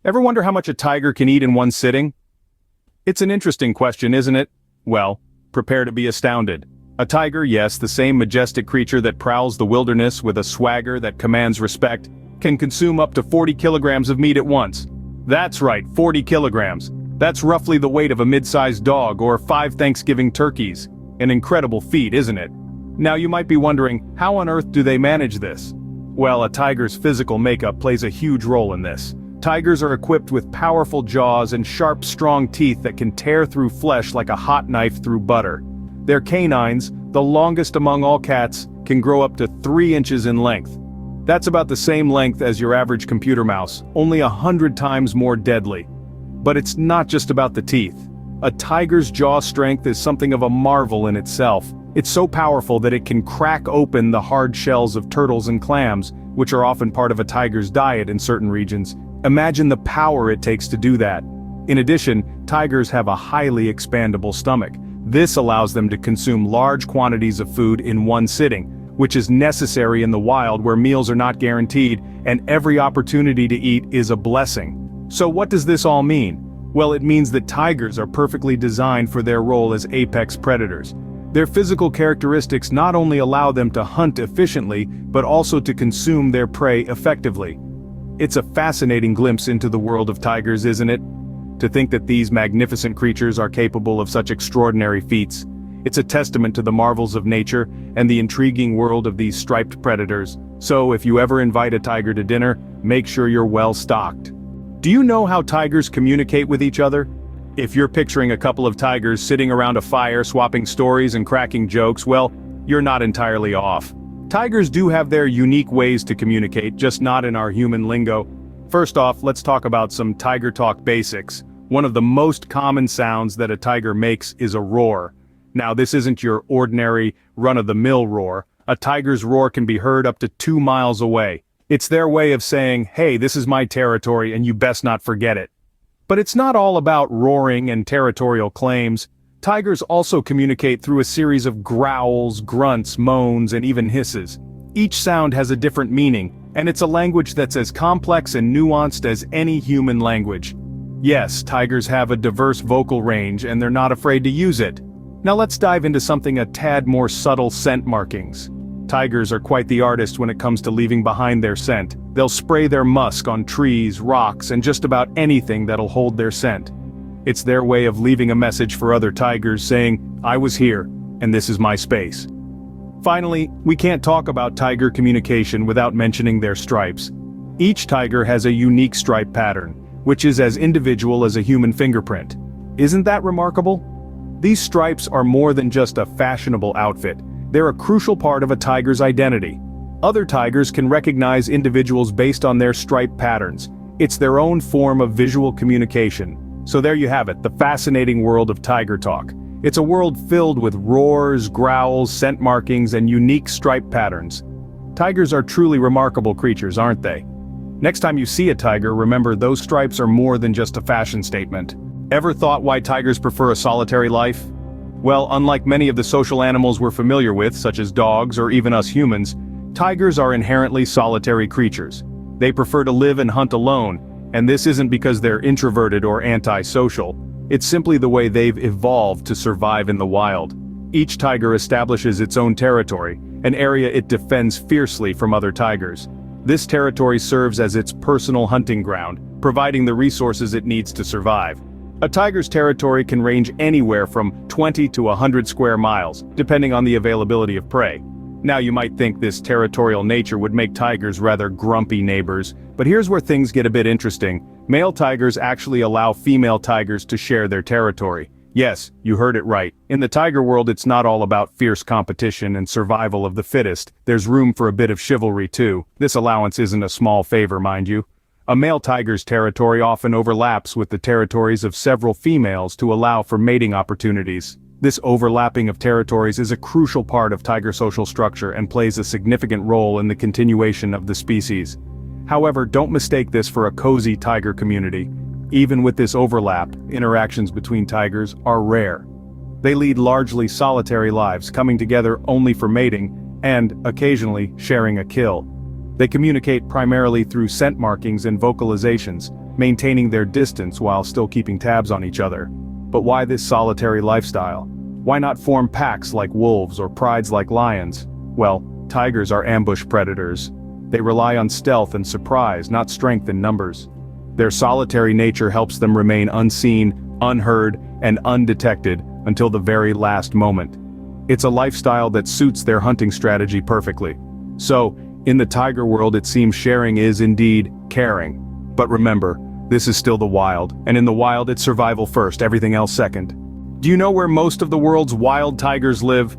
Ever wonder how much a tiger can eat in one sitting? It's an interesting question, isn't it? Well, prepare to be astounded. A tiger, yes, the same majestic creature that prowls the wilderness with a swagger that commands respect, can consume up to 40 kilograms of meat at once. That's right, 40 kilograms. That's roughly the weight of a mid-sized dog or 5 Thanksgiving turkeys. An incredible feat, isn't it? Now you might be wondering, how on earth do they manage this? Well, a tiger's physical makeup plays a huge role in this. Tigers are equipped with powerful jaws and sharp, strong teeth that can tear through flesh like a hot knife through butter. Their canines, the longest among all cats, can grow up to 3 inches in length. That's about the same length as your average computer mouse, only 100 times more deadly. But it's not just about the teeth. A tiger's jaw strength is something of a marvel in itself. It's so powerful that it can crack open the hard shells of turtles and clams, which are often part of a tiger's diet in certain regions. Imagine the power it takes to do that. In addition, tigers have a highly expandable stomach. This allows them to consume large quantities of food in one sitting, which is necessary in the wild where meals are not guaranteed, and every opportunity to eat is a blessing. So what does this all mean? Well, it means that tigers are perfectly designed for their role as apex predators. Their physical characteristics not only allow them to hunt efficiently, but also to consume their prey effectively. It's a fascinating glimpse into the world of tigers, isn't it? To think that these magnificent creatures are capable of such extraordinary feats. It's a testament to the marvels of nature and the intriguing world of these striped predators. So if you ever invite a tiger to dinner, make sure you're well stocked. Do you know how tigers communicate with each other? If you're picturing a couple of tigers sitting around a fire swapping stories and cracking jokes, well, you're not entirely off. Tigers do have their unique ways to communicate, just not in our human lingo. First off, let's talk about some tiger talk basics. One of the most common sounds that a tiger makes is a roar. Now, this isn't your ordinary, run-of-the-mill roar. A tiger's roar can be heard up to 2 miles away. It's their way of saying, hey, this is my territory and you best not forget it. But it's not all about roaring and territorial claims. Tigers also communicate through a series of growls, grunts, moans, and even hisses. Each sound has a different meaning, and it's a language that's as complex and nuanced as any human language. Yes, tigers have a diverse vocal range and they're not afraid to use it. Now let's dive into something a tad more subtle: scent markings. Tigers are quite the artist when it comes to leaving behind their scent. They'll spray their musk on trees, rocks, and just about anything that'll hold their scent. It's their way of leaving a message for other tigers saying, I was here, and this is my space. Finally, we can't talk about tiger communication without mentioning their stripes. Each tiger has a unique stripe pattern, which is as individual as a human fingerprint. Isn't that remarkable? These stripes are more than just a fashionable outfit. They're a crucial part of a tiger's identity. Other tigers can recognize individuals based on their stripe patterns. It's their own form of visual communication. So there you have it, the fascinating world of tiger talk. It's a world filled with roars, growls, scent markings, and unique stripe patterns. Tigers are truly remarkable creatures, aren't they? Next time you see a tiger, remember those stripes are more than just a fashion statement. Ever thought why tigers prefer a solitary life? Well, unlike many of the social animals we're familiar with, such as dogs or even us humans, tigers are inherently solitary creatures. They prefer to live and hunt alone, and this isn't because they're introverted or antisocial. It's simply the way they've evolved to survive in the wild. Each tiger establishes its own territory, an area it defends fiercely from other tigers. This territory serves as its personal hunting ground, providing the resources it needs to survive. A tiger's territory can range anywhere from 20 to 100 square miles, depending on the availability of prey. Now you might think this territorial nature would make tigers rather grumpy neighbors, but here's where things get a bit interesting. Male tigers actually allow female tigers to share their territory. Yes, you heard it right. In the tiger world, it's not all about fierce competition and survival of the fittest. There's room for a bit of chivalry too. This allowance isn't a small favor, mind you. A male tiger's territory often overlaps with the territories of several females to allow for mating opportunities. This overlapping of territories is a crucial part of tiger social structure and plays a significant role in the continuation of the species. However, don't mistake this for a cozy tiger community. Even with this overlap, interactions between tigers are rare. They lead largely solitary lives, coming together only for mating, and, occasionally, sharing a kill. They communicate primarily through scent markings and vocalizations. maintaining their distance while still keeping tabs on each other. But why this solitary lifestyle? Why not form packs like wolves or prides like lions? Well, tigers are ambush predators. They rely on stealth and surprise, not strength in numbers. Their solitary nature helps them remain unseen, unheard, and undetected until the very last moment. It's a lifestyle that suits their hunting strategy perfectly. So, in the tiger world it seems sharing is indeed caring. But remember, this is still the wild, and in the wild it's survival first, everything else second. Do you know where most of the world's wild tigers live?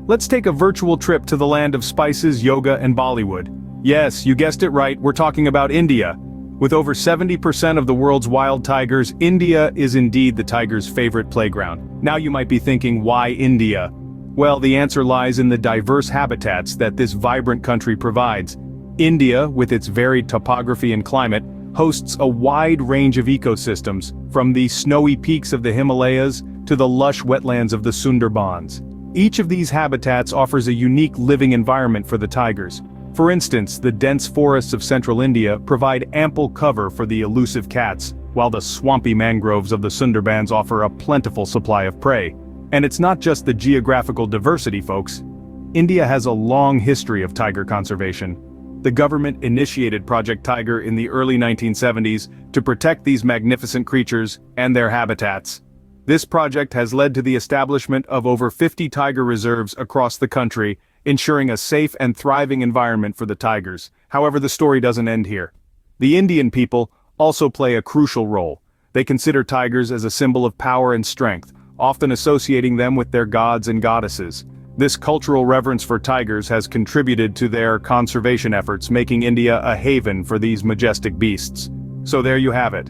Let's take a virtual trip to the land of spices, yoga, and Bollywood. Yes, you guessed it right, we're talking about India. With over 70% of the world's wild tigers, India is indeed the tiger's favorite playground. Now you might be thinking, why India? Well, the answer lies in the diverse habitats that this vibrant country provides. India, with its varied topography and climate, hosts a wide range of ecosystems, from the snowy peaks of the Himalayas to the lush wetlands of the Sundarbans. Each of these habitats offers a unique living environment for the tigers. For instance, the dense forests of central India provide ample cover for the elusive cats, while the swampy mangroves of the Sundarbans offer a plentiful supply of prey. And it's not just the geographical diversity, folks. India has a long history of tiger conservation. The government initiated Project Tiger in the early 1970s to protect these magnificent creatures and their habitats. This project has led to the establishment of over 50 tiger reserves across the country, ensuring a safe and thriving environment for the tigers. However, the story doesn't end here. The Indian people also play a crucial role. They consider tigers as a symbol of power and strength, often associating them with their gods and goddesses. This cultural reverence for tigers has contributed to their conservation efforts, making India a haven for these majestic beasts. So there you have it.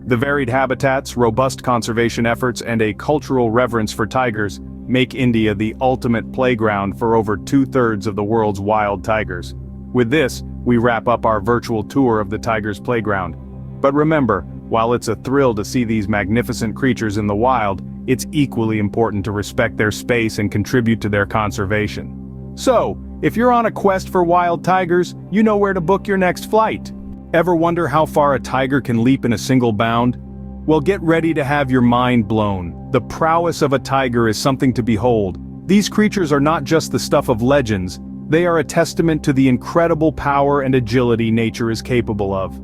The varied habitats, robust conservation efforts, and a cultural reverence for tigers make India the ultimate playground for over 2/3 of the world's wild tigers. With this, we wrap up our virtual tour of the tiger's playground. But remember, while it's a thrill to see these magnificent creatures in the wild, it's equally important to respect their space and contribute to their conservation. So, if you're on a quest for wild tigers, you know where to book your next flight. Ever wonder how far a tiger can leap in a single bound? Well, get ready to have your mind blown. The prowess of a tiger is something to behold. These creatures are not just the stuff of legends, they are a testament to the incredible power and agility nature is capable of.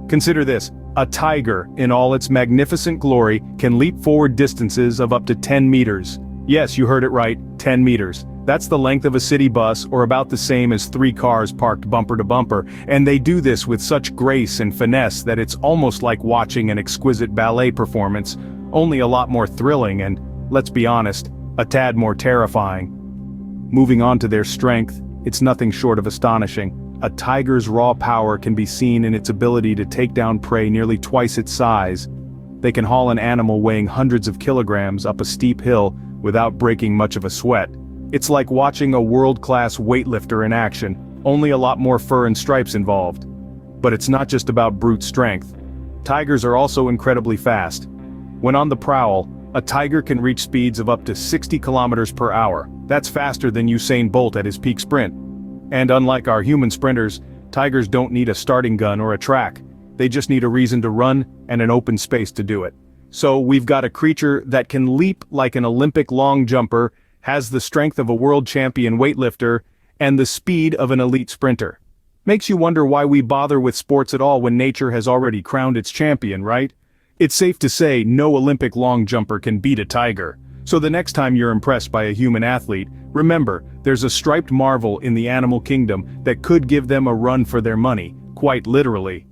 Consider this, a tiger, in all its magnificent glory, can leap forward distances of up to 10 meters. Yes, you heard it right, 10 meters. That's the length of a city bus, or about the same as 3 cars parked bumper to bumper, and they do this with such grace and finesse that it's almost like watching an exquisite ballet performance, only a lot more thrilling and, let's be honest, a tad more terrifying. Moving on to their strength, it's nothing short of astonishing. A tiger's raw power can be seen in its ability to take down prey nearly twice its size. They can haul an animal weighing hundreds of kilograms up a steep hill without breaking much of a sweat. It's like watching a world-class weightlifter in action, only a lot more fur and stripes involved. But it's not just about brute strength. Tigers are also incredibly fast. When on the prowl, a tiger can reach speeds of up to 60 kilometers per hour. That's faster than Usain Bolt at his peak sprint. And unlike our human sprinters, tigers don't need a starting gun or a track. They just need a reason to run and an open space to do it. So we've got a creature that can leap like an Olympic long jumper, has the strength of a world champion weightlifter, and the speed of an elite sprinter. Makes you wonder why we bother with sports at all when nature has already crowned its champion, right? It's safe to say no Olympic long jumper can beat a tiger. So the next time you're impressed by a human athlete, remember, there's a striped marvel in the animal kingdom that could give them a run for their money, quite literally.